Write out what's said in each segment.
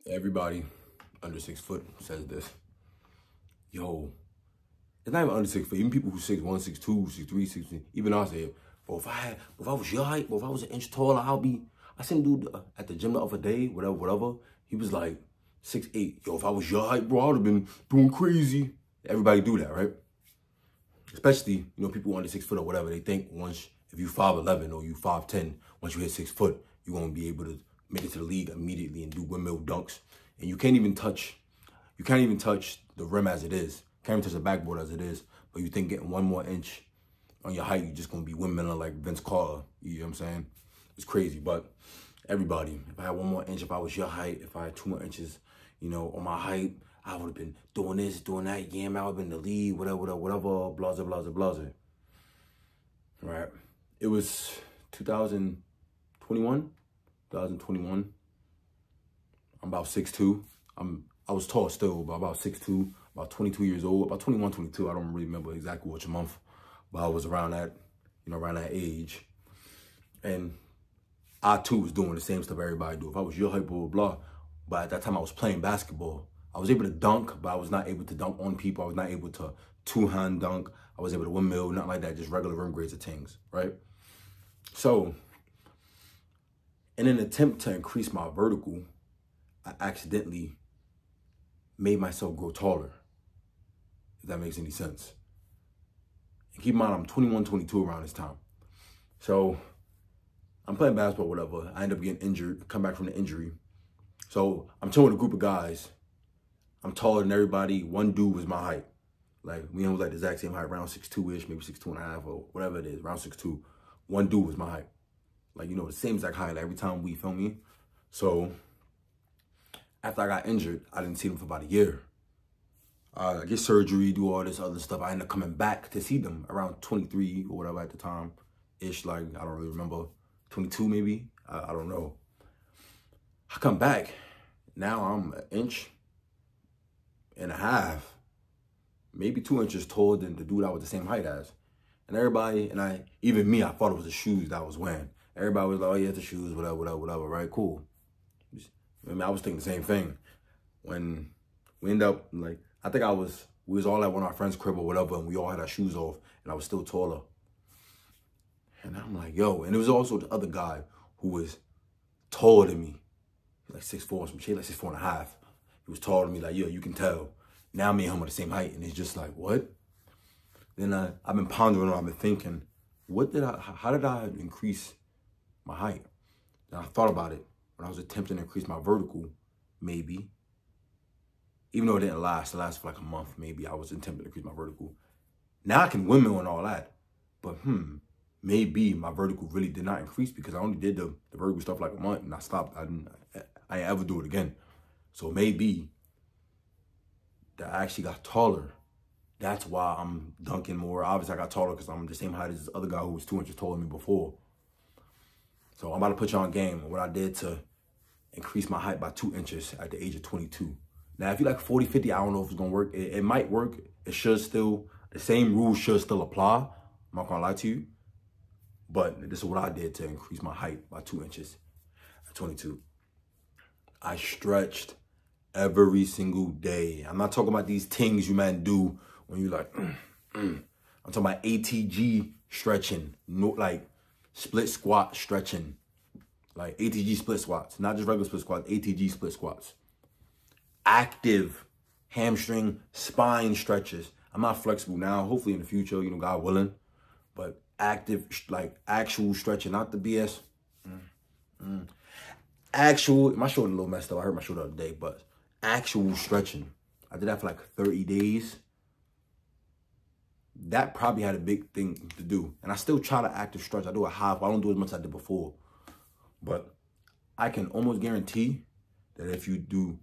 Everybody under 6 foot says this. Yo, it's not even under 6 foot. Even people who 6'1", 6'2", 6'3", 6'4", even I say, bro, if I was your height, bro, if I was an inch taller, I seen dude at the gym the other day, whatever. He was like 6'8". Yo, if I was your height, bro, I would have been doing crazy. Everybody do that, right? Especially, people under 6 foot or whatever. They think if you 5'11" or you 5'10", once you hit 6 foot, you're gonna be able to make it to the league immediately and do windmill dunks. And you can't even touch the rim as it is. Can't even touch the backboard as it is. But you think getting 1 more inch on your height, you're just gonna be windmilling like Vince Carter. You know what I'm saying? It's crazy. But everybody, if I had 1 more inch, if I was your height, if I had 2 more inches, on my height, I would have been doing this, doing that. Yeah, man, I would have been in the league, whatever, blah, blah. Right? It was 2021. I'm about 6'2". I was tall still, but about 6'2", about 22 years old, about 21, 22. I don't really remember exactly which month, but I was around that, around that age. And I too was doing the same stuff everybody do. If I was your height, blah, blah, blah. But at that time I was playing basketball. I was able to dunk, but I was not able to dunk on people. I was not able to two-hand dunk. I was able to windmill, nothing like that, just regular rim grades of things, right? So, in an attempt to increase my vertical, I accidentally made myself grow taller, if that makes any sense. And keep in mind, I'm 21, 22 around this time. So, I'm playing basketball, whatever. I end up getting injured, come back from the injury. So, I'm chilling with a group of guys. I'm taller than everybody. One dude was my height. Like, we was like the exact same height, around 6'2"-ish, maybe 6'2.5", or whatever it is, around 6'2". One dude was my height. Like, the same exact height, like every time we film me. So, after I got injured, I didn't see them for about a year. I get surgery, do all this other stuff. I end up coming back to see them around 23 or whatever at the time-ish. Like, I don't really remember. 22 maybe? I don't know. I come back. Now I'm 1.5 inches, maybe 2 inches taller than the dude I was the same height as. And everybody, even me, I thought it was the shoes that I was wearing. Everybody was like, oh yeah, it's the shoes, whatever, right? Cool. I was thinking the same thing. When we end up, like, I think we was all at one of our friends' crib or whatever, and we all had our shoes off, and I was still taller. And I'm like, yo, and it was also the other guy who was taller than me. Like 6'4", some shit, like 6'4.5". He was taller than me, like, yo, you can tell. Now me and him are the same height, and it's just like, what? Then I've been pondering on, I've been thinking, how did I increase my height? And I thought about it when I was attempting to increase my vertical, maybe. Even though it didn't last, it lasted for like a month, maybe. I was attempting to increase my vertical. Now I can windmill and all that, but maybe my vertical really did not increase because I only did the vertical stuff like a month and I stopped. I didn't ever do it again. So maybe that I actually got taller. That's why I'm dunking more. Obviously, I got taller because I'm the same height as this other guy who was 2 inches taller than me before. So I'm about to put you on game what I did to increase my height by 2 inches at the age of 22. Now, if you're like 40, 50, I don't know if it's going to work. It might work. It should still, the same rules should still apply. I'm not going to lie to you. But this is what I did to increase my height by 2 inches at 22. I stretched every single day. I'm not talking about these things you man do when you like, I'm talking about ATG stretching, like split squat stretching, like ATG split squats, not just regular split squats, ATG split squats. Active hamstring, spine stretches. I'm not flexible now, hopefully in the future, God willing, but active, like actual stretching, not the BS. Actual, my shoulder a little messed up. I hurt my shoulder the other day, but actual stretching. I did that for like 30 days. That probably had a big thing to do. And I still try to active stretch. I do a half. I don't do as much as I did before. But I can almost guarantee that if you do,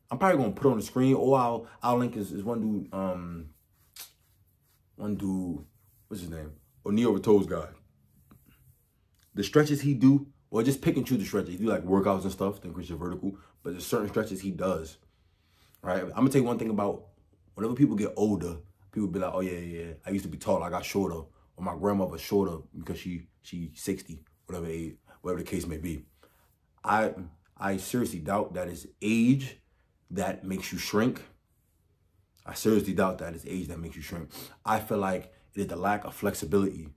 I'm probably going to put it on the screen, or I'll link is one dude, what's his name? O'Neal Rato's guy. The stretches he do, or just pick and choose the stretches. He do like workouts and stuff to increase your vertical, but there's certain stretches he does, right? I'm going to tell you one thing about whenever people get older, people be like, oh yeah, I used to be tall, I got shorter, or my grandmother's shorter because she's 60, whatever the case may be. I I seriously doubt that it's age that makes you shrink. I seriously doubt that it's age that makes you shrink. I feel like it is the lack of flexibility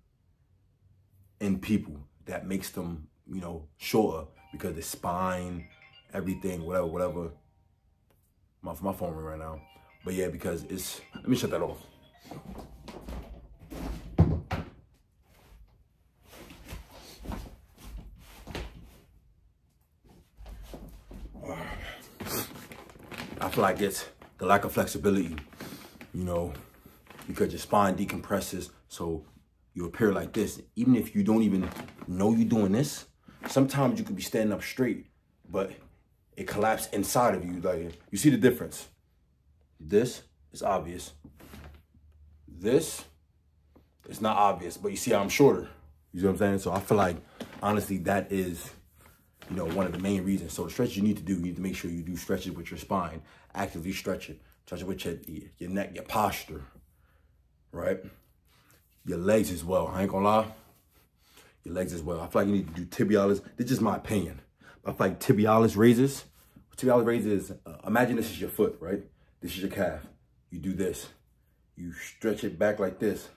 in people that makes them, you know, shorter, because the spine, everything, whatever. My phone ring right now. But yeah, because it's, let me shut that off. I feel like it's the lack of flexibility, you know, because your spine decompresses, so you appear like this. Even if you don't even know you're doing this, sometimes you could be standing up straight, but it collapsed inside of you. Like, you see the difference? This is obvious. This is not obvious, but you see how I'm shorter. You see what I'm saying? So I feel like, honestly, that is, you know, one of the main reasons. So the stretches you need to do, you need to make sure you do stretches with your spine. Actively stretch it. Stretch it with your neck, your posture, right? Your legs as well. I ain't gonna lie. Your legs as well. I feel like you need to do tibialis. This is just my opinion. But I feel like tibialis raises. Tibialis raises, imagine this is your foot, right? This is your calf. You do this. You stretch it back like this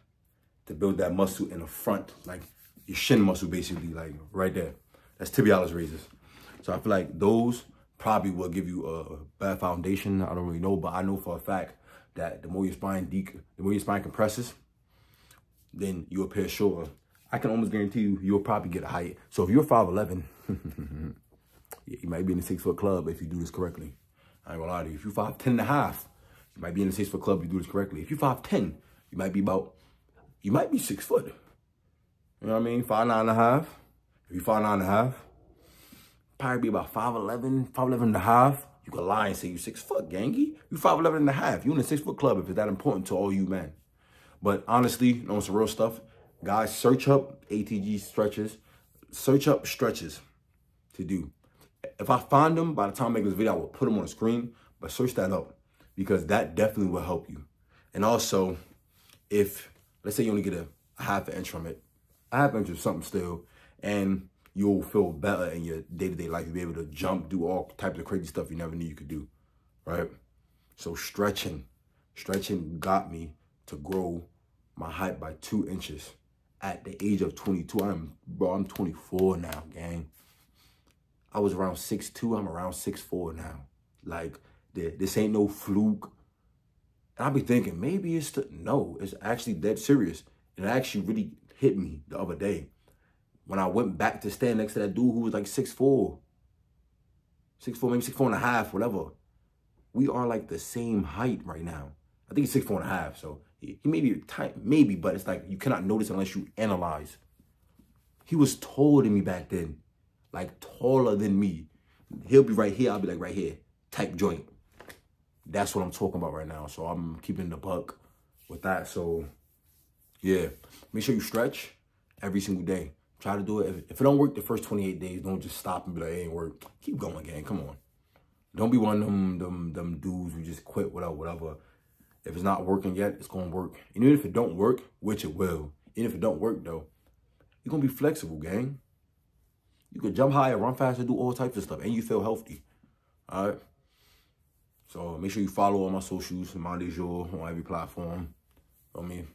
to build that muscle in the front, like your shin muscle, basically, like right there. That's tibialis raises. So I feel like those probably will give you a bad foundation. I don't really know, but I know for a fact that the more your spine compresses, then you appear shorter. I can almost guarantee you'll probably get a height. So if you're 5'11", you might be in the 6 foot club if you do this correctly. I ain't gonna lie to you. If you're 5'10 and a half, you might be in the 6 foot club if you do this correctly. If you're 5'10", you might be 6 foot. You know what I mean? 5'9 and a half. If you're 5'9 and a half, probably be about 5'11", 5'11 and a half. You could lie and say you 6 foot, gangy. You 5'11 and a half. You in the 6 foot club if it's that important to all you men. But honestly, you know, some real stuff. Guys, search up ATG stretches. Search up stretches to do. If I find them, by the time I make this video, I will put them on the screen. But search that up, because that definitely will help you. And also, if, let's say you only get a half an inch from it, a half inch is something still, and you'll feel better in your day-to-day life. You'll be able to jump, do all types of crazy stuff you never knew you could do, right? So stretching got me to grow my height by 2 inches at the age of 22. I'm 24 now, gang. I was around 6'2", I'm around 6'4" now. Like, this ain't no fluke. And I be thinking, maybe it's no, it's actually dead serious. And it actually really hit me the other day when I went back to stand next to that dude who was like 6'4", maybe 6'4 and a half, whatever. We are like the same height right now. I think he's 6'4 and a half, so he may be tight, maybe, but it's like you cannot notice unless you analyze. He was taller than me back then, like taller than me. He'll be right here, I'll be like right here, type joint. That's what I'm talking about right now. So I'm keeping the buck with that. So yeah, make sure you stretch every single day. Try to do it. If it don't work the first 28 days, don't just stop and be like, it ain't work. Keep going, gang. Come on. Don't be one of them dudes who just quit without whatever. If it's not working yet, it's going to work. And even if it don't work, which it will, even if it don't work, though, you're going to be flexible, gang. You can jump higher, run faster, do all types of stuff, and you feel healthy. All right? So make sure you follow all my socials, Monday Jour, on every platform. I mean,